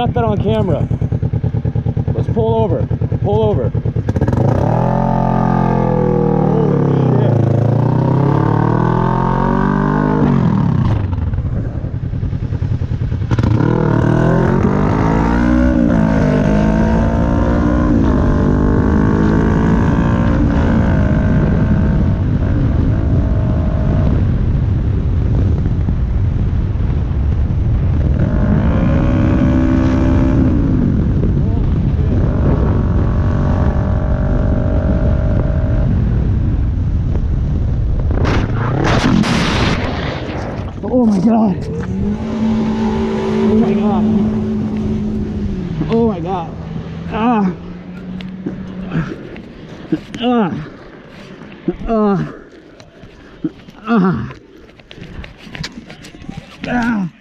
got that on camera. Let's pull over. Pull over. Oh my god. Oh my god. Oh my god. Ah. Ah. Ah. Ah. Ah.